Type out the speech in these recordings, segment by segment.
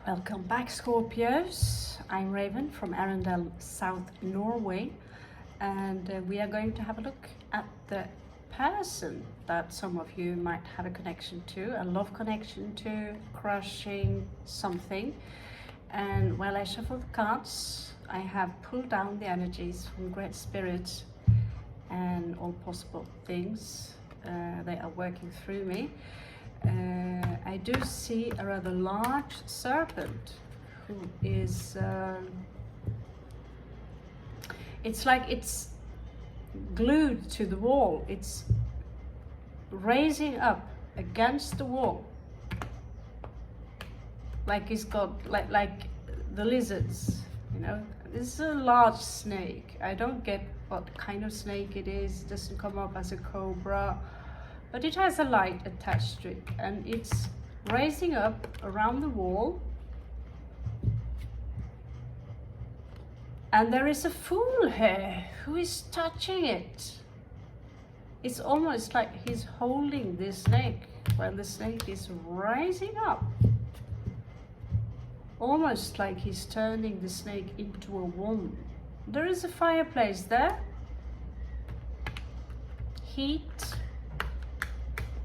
Welcome back, Scorpios. I'm Raven from Arendal, South Norway, and we are going to have a look at the person that some of you might have a connection to, a love connection to, crushing something. And while I shuffle the cards, I have pulled down the energies from Great Spirit and all possible things. They are working through me. I do see a rather large serpent who is, it's like it's glued to the wall. It's raising up against the wall. Like it's got, like the lizards, you know. This is a large snake. I don't get what kind of snake it is. It doesn't come up as a cobra. But it has a light attached to it, and it's raising up around the wall. And there is a fool here who is touching it. It's almost like he's holding this snake while the snake is rising up. Almost like he's turning the snake into a wand. There is a fireplace there. Heat.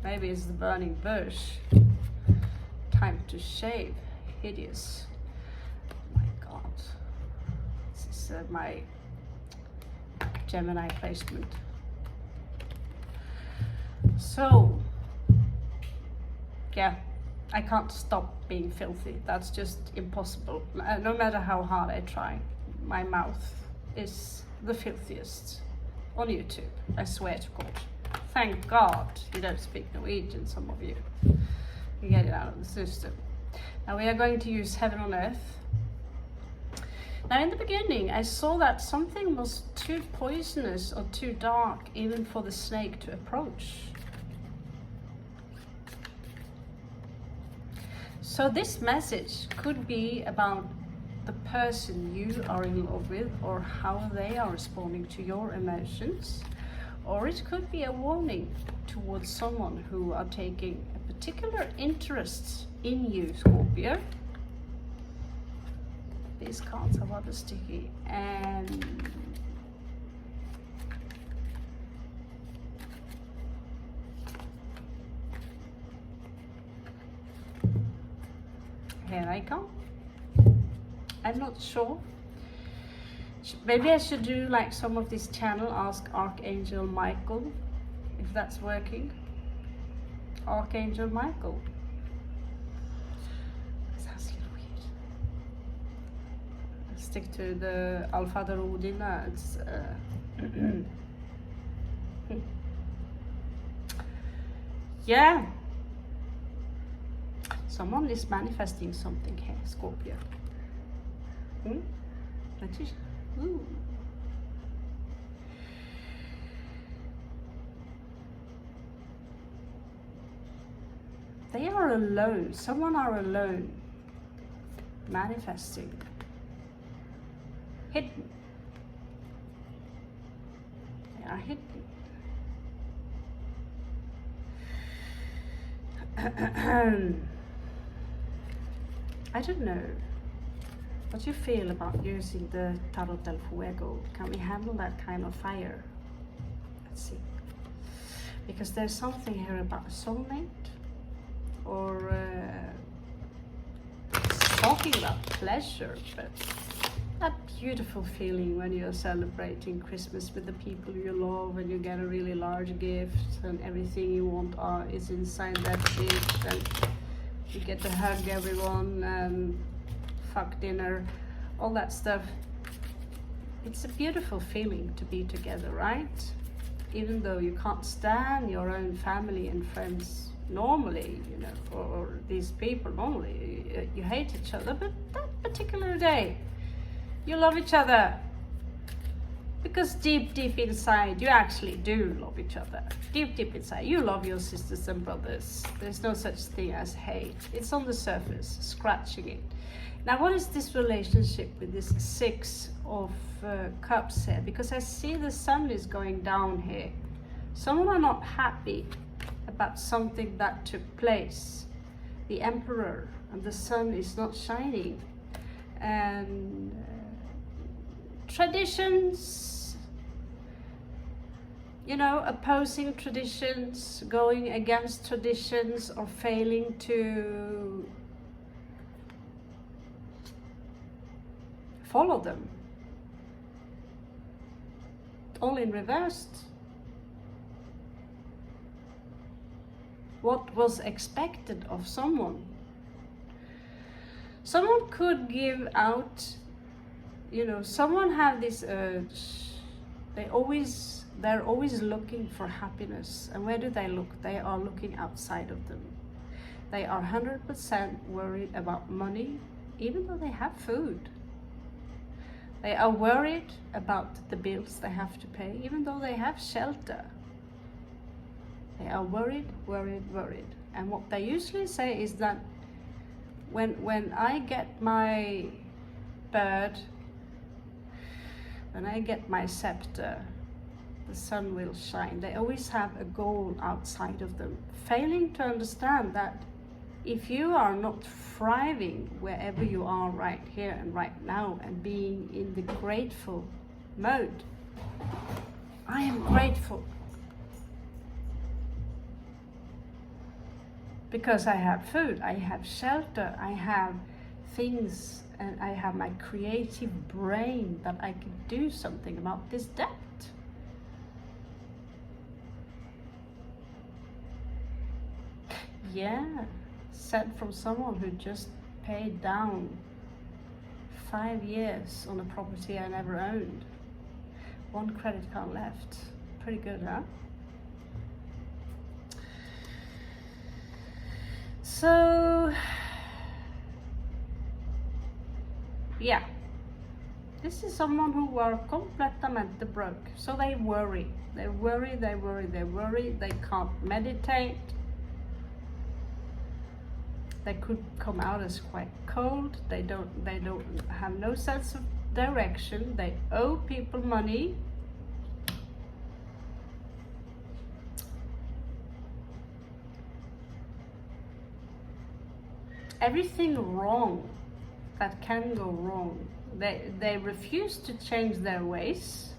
Maybe it's the burning bush. Time to shave. Hideous. Oh my God. This is my Gemini placement. So, yeah, I can't stop being filthy. That's just impossible. No matter how hard I try, my mouth is the filthiest on YouTube. I swear to God. Thank God you don't speak Norwegian, some of you. You get it out of the system. Now we are going to use Heaven on Earth. Now in the beginning I saw that something was too poisonous or too dark even for the snake to approach. So this message could be about the person you are in love with or how they are responding to your emotions. Or it could be a warning towards someone who are taking a particular interest in you, Scorpio. These cards are rather sticky. And here I go. I'm not sure. Maybe I should do like some of this channel, ask Archangel Michael, if that's working. Archangel Michael. That sounds a little weird. I'll stick to the Allfather Odin. It's, yeah. Someone is manifesting something here, Scorpio. Ooh. They are alone. Someone are alone. Manifesting. Hidden. They are hidden. I don't know what you feel about using the Tarot del Fuego. Can we handle that kind of fire? Let's see. Because there's something here about a soulmate, or it's talking about pleasure, but that beautiful feeling when you're celebrating Christmas with the people you love and you get a really large gift and everything you want is inside that gift, and you get to hug everyone and fuck dinner, all that stuff. It's a beautiful feeling to be together, right? Even though you can't stand your own family and friends normally, you know, or these people normally, you hate each other, but that particular day, you love each other. Because deep inside, you actually do love each other. Deep inside, you love your sisters and brothers. There's no such thing as hate. It's on the surface, scratching it. Now, what is this relationship with this Six of Cups here? Because I see the sun is going down here. Someone are not happy about something that took place. The Emperor and the sun is not shining. And traditions, you know, opposing traditions, going against traditions, or failing to follow them, all in reversed. What was expected of someone. Someone could give out, you know, someone have this urge. They're always looking for happiness. And where do they look? They are looking outside of them. They are 100% worried about money, even though they have food. They are worried about the bills they have to pay, even though they have shelter. They are worried. And what they usually say is that when I get my bird, when I get my scepter, the sun will shine. They always have a goal outside of them, failing to understand that if you are not thriving wherever you are right here and right now and being in the grateful mode, I am grateful because I have food, I have shelter, I have things, and I have my creative brain that I can do something about this debt. Yeah, said from someone who just paid down 5 years on a property I never owned. 1 credit card left. Pretty good, huh? So, yeah, this is someone who are completamente broke. So they worry. They can't meditate. They could come out as quite cold. They don't have no sense of direction. They owe people money. Everything wrong that can go wrong. They refuse to change their ways.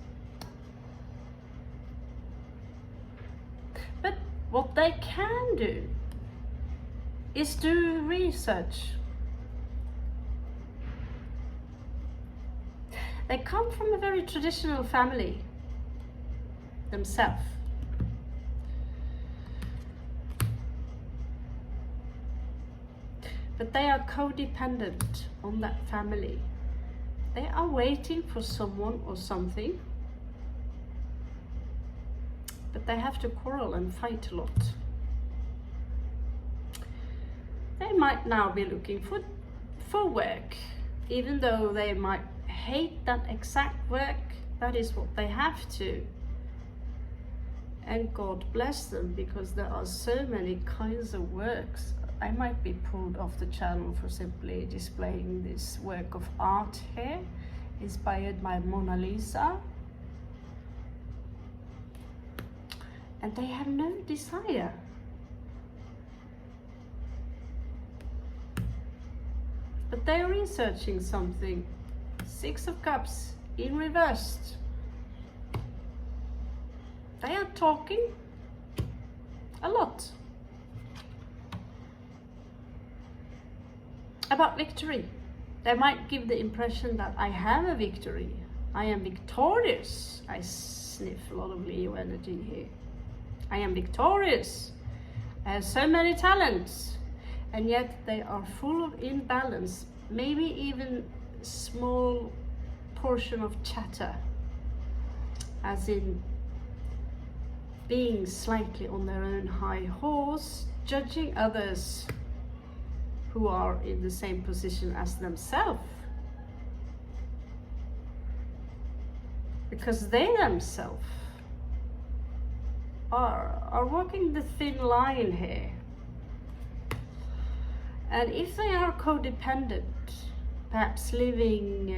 But what they can do is do research. They come from a very traditional family themselves. But they are codependent on that family. They are waiting for someone or something, but they have to quarrel and fight a lot. They might now be looking for work, even though they might hate that exact work. That is what they have to. And God bless them, because there are so many kinds of works. I might be pulled off the channel for simply displaying this work of art here, inspired by Mona Lisa. And they have no desire. But they are researching something. 6 of Cups in reversed. They are talking a lot about victory. They might give the impression that I have a victory. I am victorious. I sniff a lot of Leo energy here. I am victorious. I have so many talents. And yet they are full of imbalance. Maybe even small portion of chatter. As in being slightly on their own high horse, judging others who are in the same position as themselves, because they themselves are walking the thin line here. And if they are codependent, perhaps living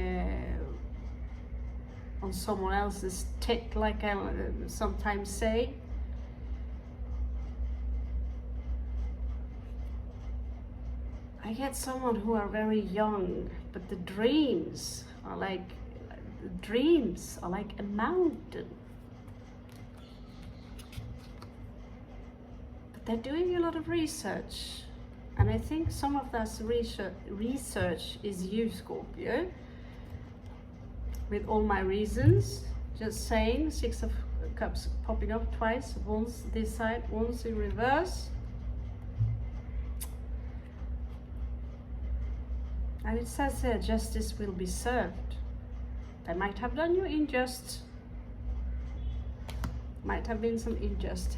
on someone else's tit, like I sometimes say, I get someone who are very young, but the dreams are like a mountain. But they're doing a lot of research. And I think some of that research is you, Scorpio. With all my reasons, just saying, 6 of Cups popping up twice, once this side, once in reverse. And it says here, justice will be served. They might have done you injustice. Might have been some injustice.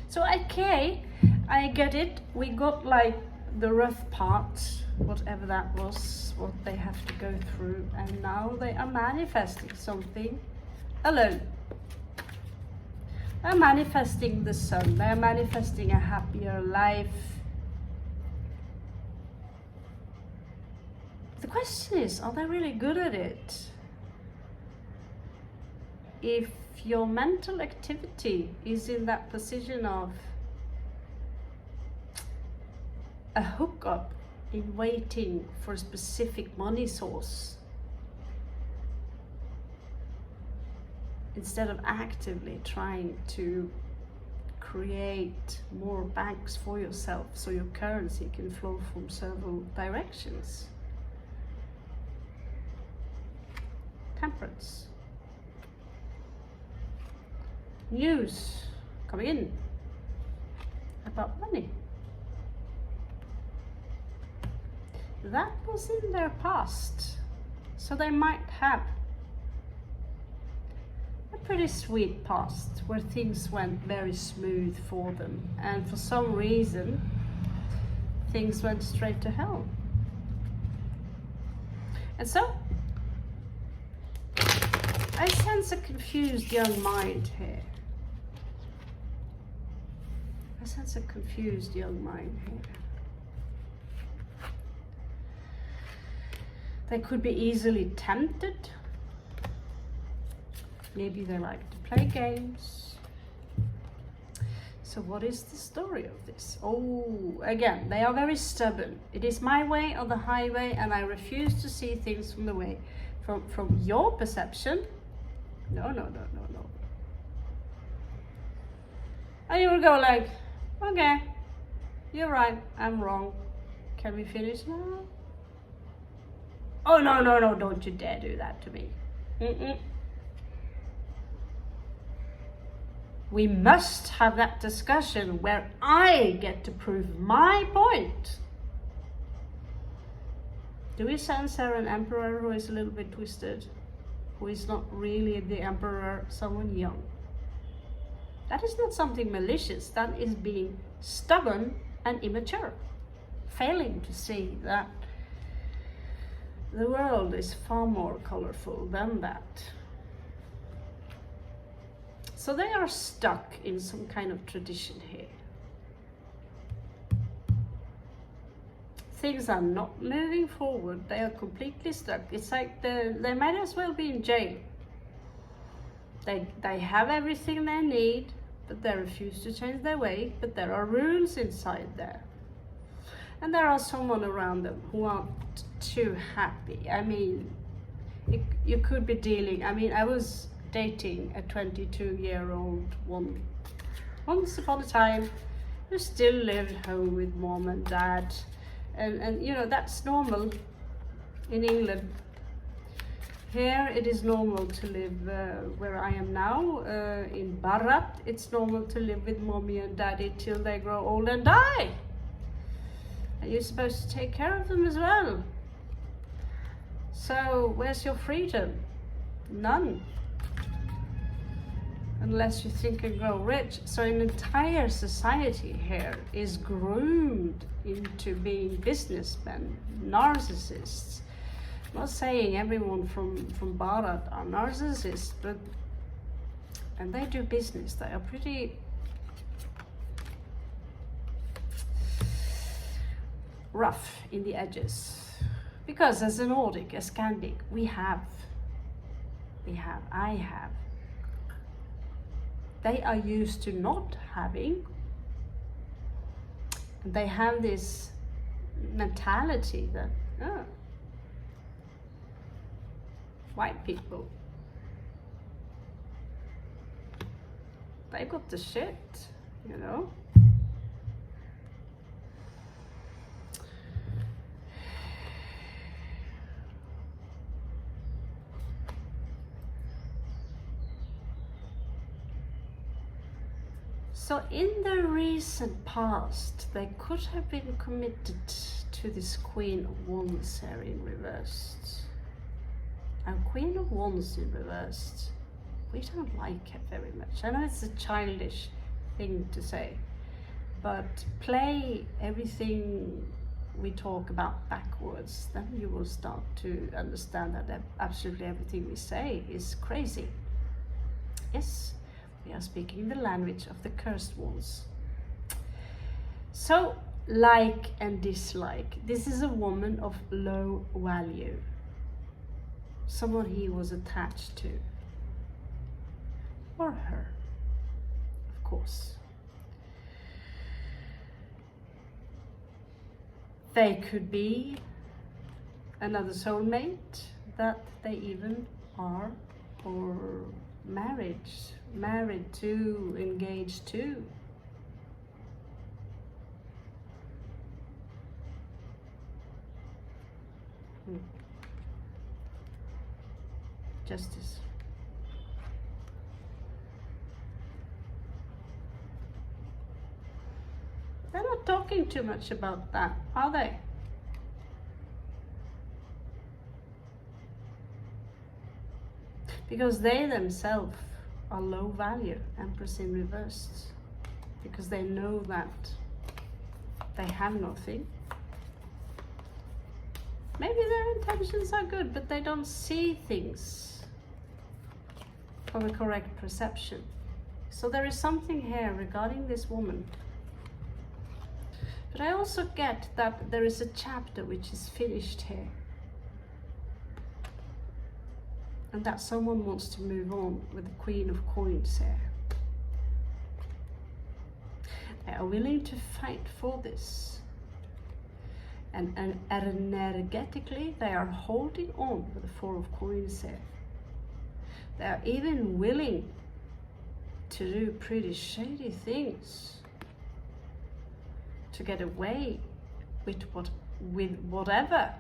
So okay, I get it. We got like the rough part, whatever that was, what they have to go through, and now they are manifesting something alone. They're manifesting the sun. They're manifesting a happier life. The question is, are they really good at it? If your mental activity is in that position of a hookup in waiting for a specific money source, instead of actively trying to create more banks for yourself so your currency can flow from several directions. Temperance. News coming in about money. That was in their past, so they might have a pretty sweet past where things went very smooth for them, and for some reason things went straight to hell. And so I sense a confused young mind here. I sense a confused young mind here. They could be easily tempted. Maybe they like to play games. So what is the story of this? Oh, again, they are very stubborn. It is my way or the highway, and I refuse to see things from the way, from your perception. No. And you will go like, okay, you're right, I'm wrong. Can we finish now? Oh, no, don't you dare do that to me. We must have that discussion where I get to prove my point. Do we sense there an emperor who is a little bit twisted? Who is not really the emperor, someone young? That is not something malicious. That is being stubborn and immature. Failing to see that the world is far more colorful than that. So they are stuck in some kind of tradition here. Things are not moving forward. They are completely stuck. It's like they might as well be in jail. They have everything they need, but they refuse to change their way. But there are rules inside there. And there are someone around them who aren't too happy. I mean, you could be dealing. I mean, I was dating a 22-year-old woman once upon a time who still lived home with mom and dad. And you know, that's normal in England. Here it is normal to live where I am now, in Bharat. It's normal to live with mommy and daddy till they grow old and die. And you're supposed to take care of them as well. So where's your freedom? None. Unless you think and grow rich. So an entire society here is groomed into being businessmen, narcissists. I'm not saying everyone from Bharat are narcissists, but and they do business. They are pretty rough in the edges. Because as a Nordic, as Scandic, I have. They are used to not having, And they have this mentality that, oh, white people, they got the shit, you know. So in the recent past, they could have been committed to this Queen of Wands here in reversed. And Queen of Wands in reversed, we don't like her very much. I know it's a childish thing to say, but play everything we talk about backwards, then you will start to understand that absolutely everything we say is crazy. Yes. We are speaking the language of the cursed ones. So, like and dislike. This is a woman of low value. Someone he was attached to. Or her, of course. They could be another soulmate that they even are, or married to, engaged to. Justice. They're not talking too much about that, are they? Because they themselves are low value, Empress in reversed, because they know that they have nothing. Maybe their intentions are good, but they don't see things from a correct perception. So there is something here regarding this woman. But I also get that there is a chapter which is finished here. And that someone wants to move on with the Queen of Coins here. They are willing to fight for this. And energetically, they are holding on with the Four of Coins here. They are even willing to do pretty shady things to get away with whatever.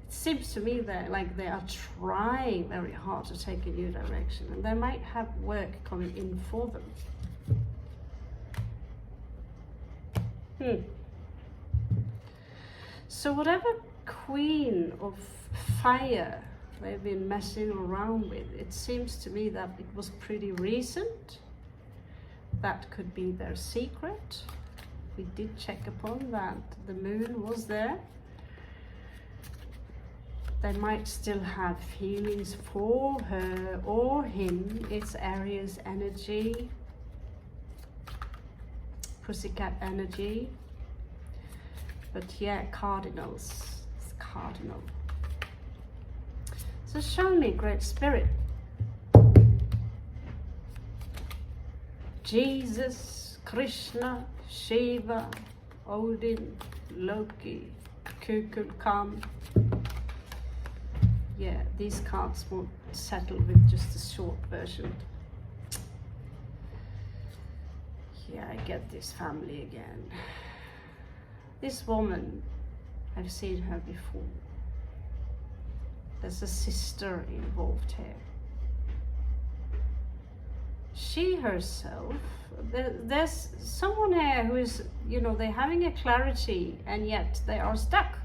Seems to me that like they are trying very hard to take a new direction, and they might have work coming in for them. So whatever Queen of Fire they've been messing around with, it seems to me that it was pretty recent. That could be their secret. We did check upon that. The moon was there. They might still have feelings for her or him. It's Aries energy, pussycat energy. But yeah, cardinals. It's cardinal. So show me, Great Spirit. Jesus, Krishna, Shiva, Odin, Loki, Kukulkan. Yeah, these cards won't settle with just a short version. Yeah, I get this family again. This woman, I've seen her before. There's a sister involved here. She herself, there's someone here who is, you know, they're having a clarity and yet they are stuck.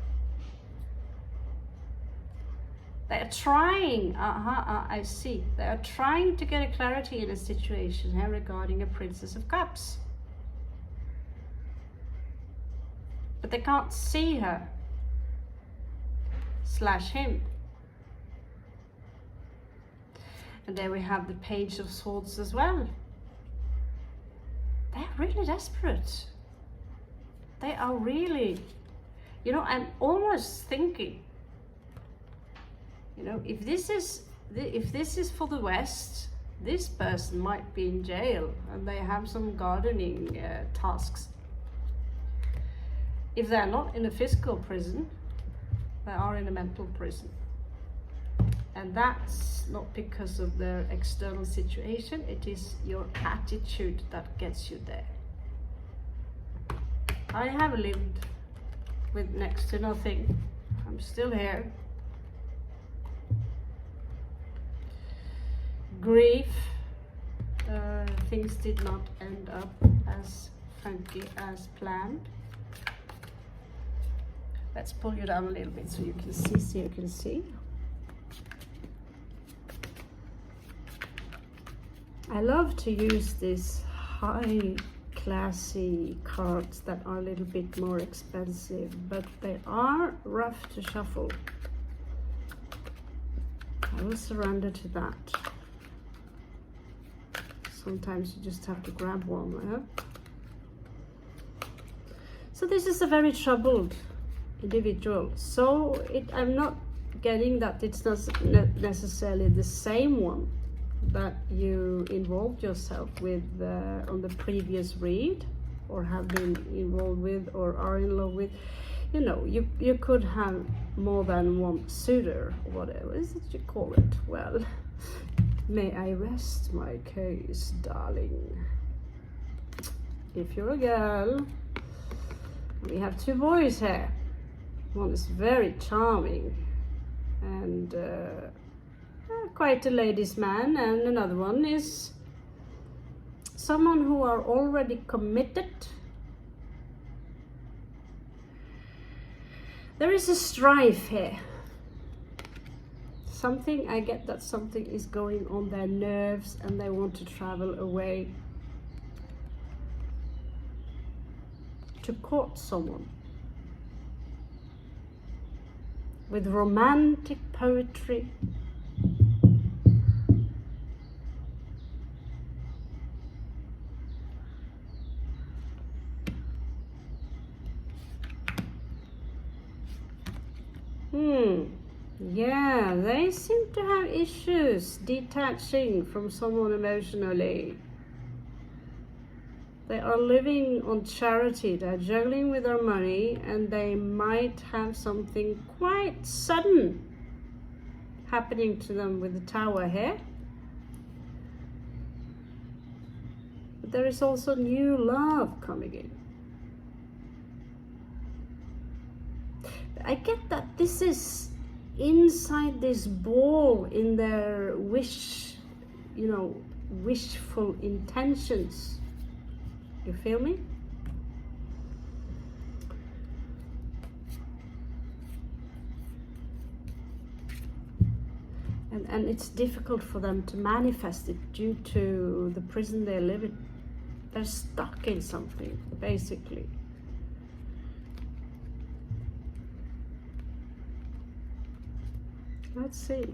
They're trying, I see. They are trying to get a clarity in a situation here regarding a Princess of Cups. But they can't see her / him. And there we have the Page of Swords as well. They're really desperate. They are really, you know, I'm almost thinking, you know, if this is for the West, this person might be in jail and they have some gardening tasks. If they're not in a physical prison, they are in a mental prison. And that's not because of their external situation, it is your attitude that gets you there. I have lived with next to nothing. I'm still here. Grief, things did not end up as funky as planned. Let's pull you down a little bit so you can see. I love to use these high classy cards that are a little bit more expensive, but they are rough to shuffle. I will surrender to that. Sometimes you just have to grab one. So this is a very troubled individual. So I'm not getting that it's not necessarily the same one that you involved yourself with on the previous read, or have been involved with, or are in love with. You know, you could have more than one suitor, or whatever is it you call it. Well, may I rest my case, darling. If you're a girl, we have two boys here. One is very charming and quite a ladies' man, and another one is someone who are already committed. There is a strife here. I get that something is going on their nerves and they want to travel away to court someone with romantic poetry. Yeah, they seem to have issues detaching from someone emotionally. They are living on charity, they're juggling with their money, and they might have something quite sudden happening to them with the Tower here. But there is also new love coming in. I get that this is inside this ball in their wishful intentions. You feel me? And it's difficult for them to manifest it due to the prison they live in. They're stuck in something, basically. Let's see.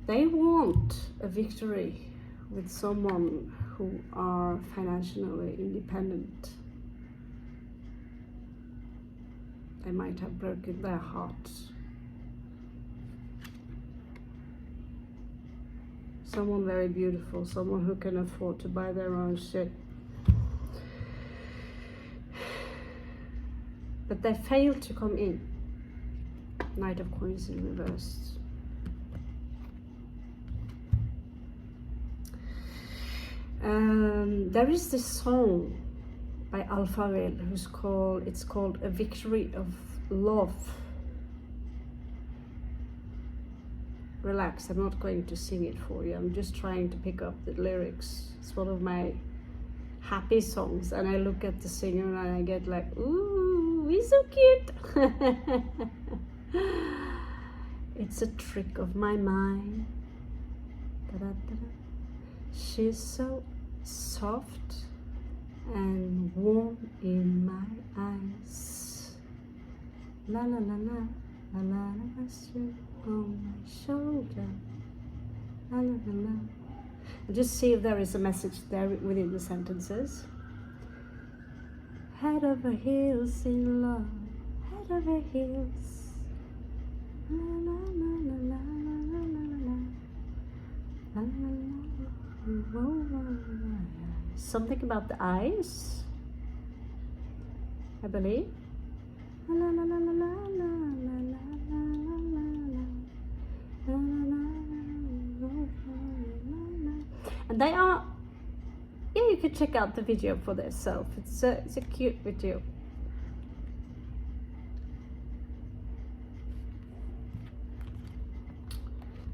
They want a victory with someone who are financially independent. They might have broken their hearts. Someone very beautiful, someone who can afford to buy their own shit. But they failed to come in. Knight of Coins in reverse. There is this song by Alphaville it's called A Victory of Love. Relax, I'm not going to sing it for you. I'm just trying to pick up the lyrics. It's one of my happy songs, and I look at the singer and I get like, ooh, he's so cute. It's a trick of my mind. Da-da-da-da. She's so soft and warm in my eyes. La la la la, la la la, resting on my shoulder. La la la la. And just see if there is a message there within the sentences. Head over heels in love, head over heels. La la la la la la la la la la la la. Something about the eyes, I believe. La la la la la la la la la la la. And they are, yeah, you can check out the video for yourself. It's a cute video.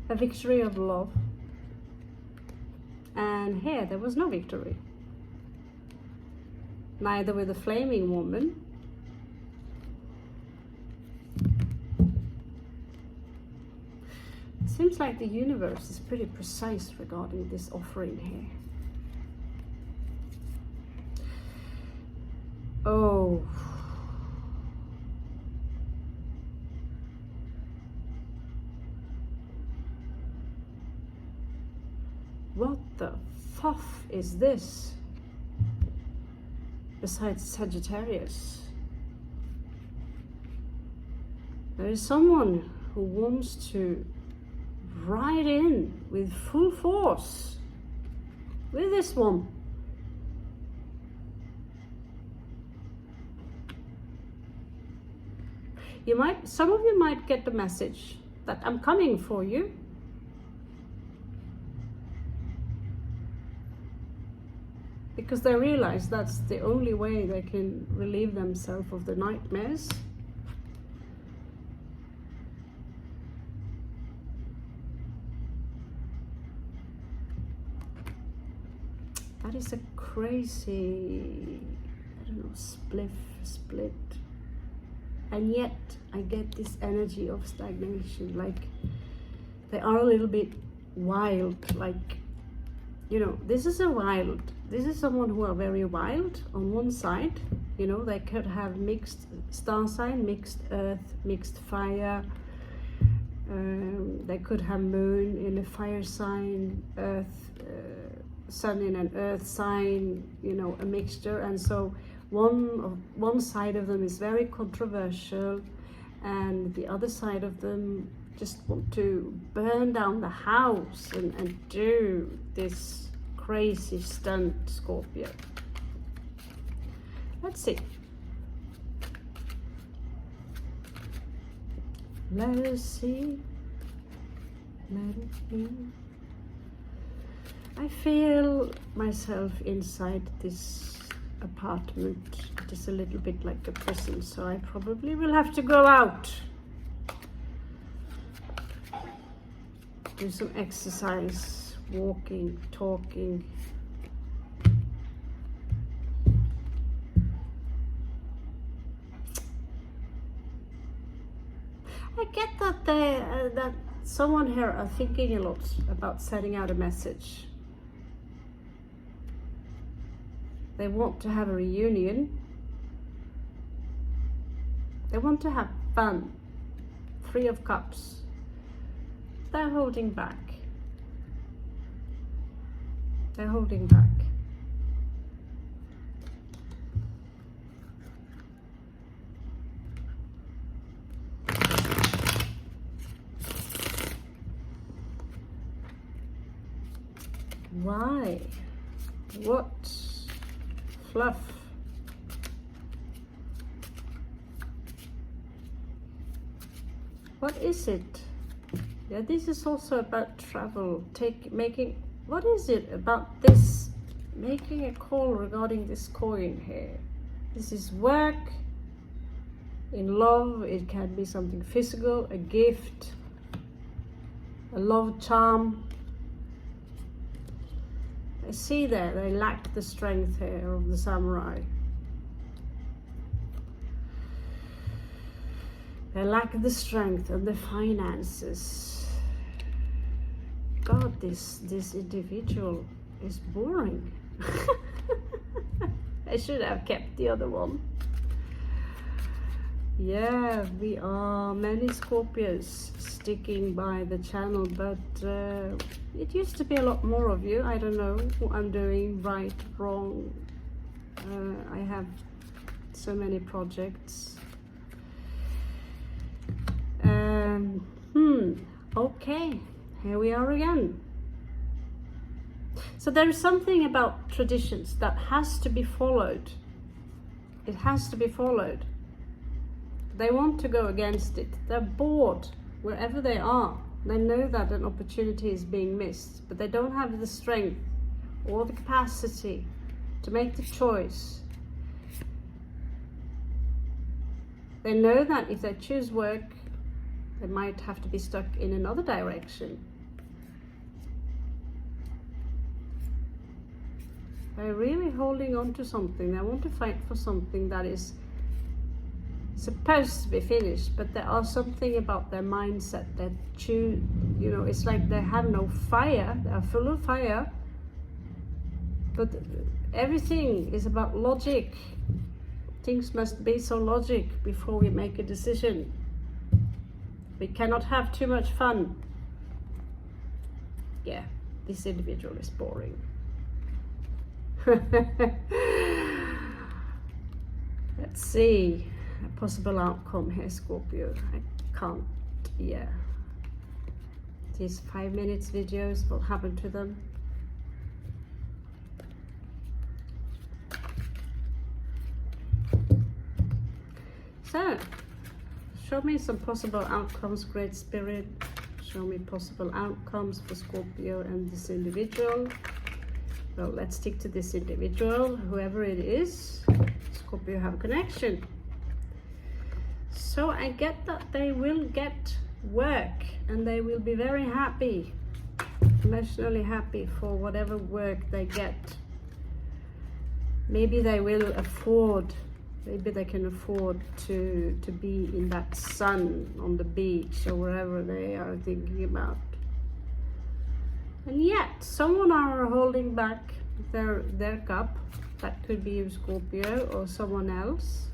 A victory of love. And here there was no victory. Neither with the flaming woman. It seems like the universe is pretty precise regarding this offering here. Oh. What the fuff is this? Besides Sagittarius, there is someone who wants to ride in with full force with this one. Some of you might get the message that I'm coming for you. Because they realize that's the only way they can relieve themselves of the nightmares. That is a crazy, I don't know, split. And yet I get this energy of stagnation, like they are a little bit wild, like, you know, this is someone who are very wild on one side. You know, they could have mixed star sign, mixed earth, mixed fire. They could have moon in a fire sign, earth, sun in an earth sign, you know, a mixture. And so one side of them is very controversial, and the other side of them just want to burn down the house and do this crazy stunt, Scorpio. Let's see. Let us see. Let it be. I feel myself inside this apartment. It is a little bit like a prison, so I probably will have to go out. Do some exercise, walking, talking. I get that that someone here are thinking a lot about sending out a message. They want to have a reunion. They want to have fun. 3 of Cups. They're holding back. They're holding back. Why? What? Fluff. What is it? Yeah, this is also about travel, what is it about this, making a call regarding this coin here? This is work, in love, it can be something physical, a gift, a love charm. I see there, they lack the strength here of the samurai. They lack the strength and the finances. God, this individual is boring. I should have kept the other one. Yeah, we are many Scorpios sticking by the channel, but it used to be a lot more of you. I don't know what I'm doing right, wrong. I have so many projects. Okay, here we are again. So there is something about traditions that has to be followed. It has to be followed. They want to go against it. They're bored wherever they are. They know that an opportunity is being missed, but they don't have the strength or the capacity to make the choice. They know that if they choose work, they might have to be stuck in another direction. They're really holding on to something. They want to fight for something that is supposed to be finished, but there are something about their mindset that it's like they have no fire. They are full of fire, but everything is about logic. Things must be so logic before we make a decision. We cannot have too much fun. Yeah, this individual is boring. Let's see a possible outcome here, Scorpio. I can't, yeah. These 5 minutes videos, what happened to them? So, show me some possible outcomes, Great Spirit. Show me possible outcomes for Scorpio and this individual. Well, let's stick to this individual, whoever it is. Scorpio have a connection. So I get that they will get work and they will be very happy, emotionally happy for whatever work they get. Maybe they will afford, maybe they can afford to be in that sun on the beach or wherever they are thinking about. And yet, someone are holding back their cup. That could be you, Scorpio, or someone else.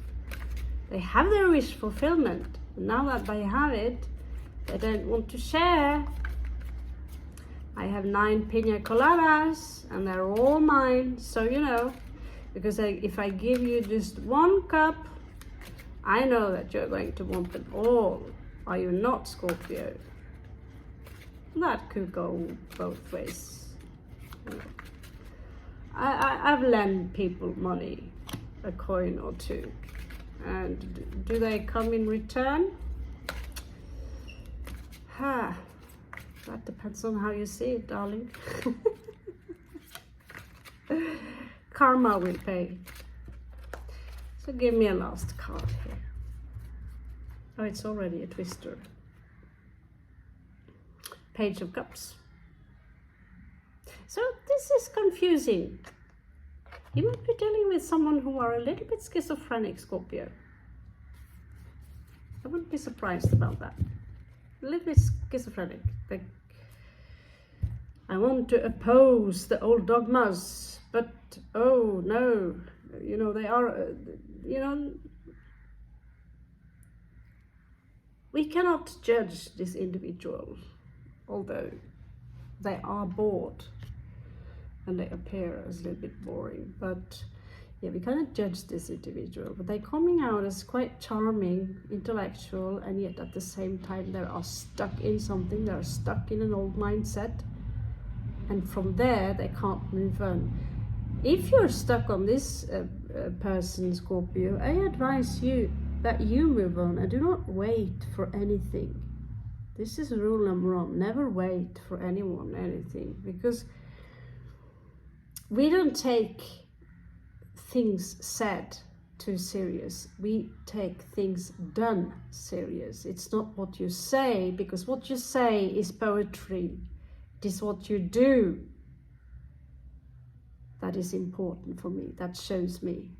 They have their wish fulfillment. Now that they have it, they don't want to share. I have 9 pina coladas, and they're all mine. So, because if I give you just 1 cup, I know that you're going to want them all. Are you not, Scorpio? That could go both ways. I've lent people money, a coin or 2. And do they come in return? That depends on how you see it, darling. Karma will pay. So give me a last card here. Oh, it's already a twister. Page of Cups. So this is confusing. You might be dealing with someone who are a little bit schizophrenic, Scorpio. I wouldn't be surprised about that. A little bit schizophrenic. Like, I want to oppose the old dogmas, but oh no, they are, we cannot judge this individual, although they are bored and they appear as a little bit boring. But yeah, we cannot judge this individual, but they're coming out as quite charming, intellectual, and yet at the same time they are stuck in something. They're stuck in an old mindset, and from there they can't move on. If you're stuck on this person, Scorpio, I advise you that you move on and do not wait for anything. This is rule number 1. Never wait for anyone, anything, because we don't take things said too serious. We take things done serious. It's not what you say, because what you say is poetry. It is what you do that is important for me. That shows me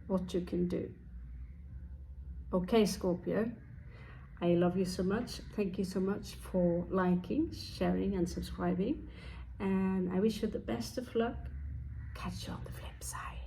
what you can do. Okay, Scorpio, I love you so much. Thank you so much for liking, sharing and subscribing. And I wish you the best of luck. Catch you on the flip side.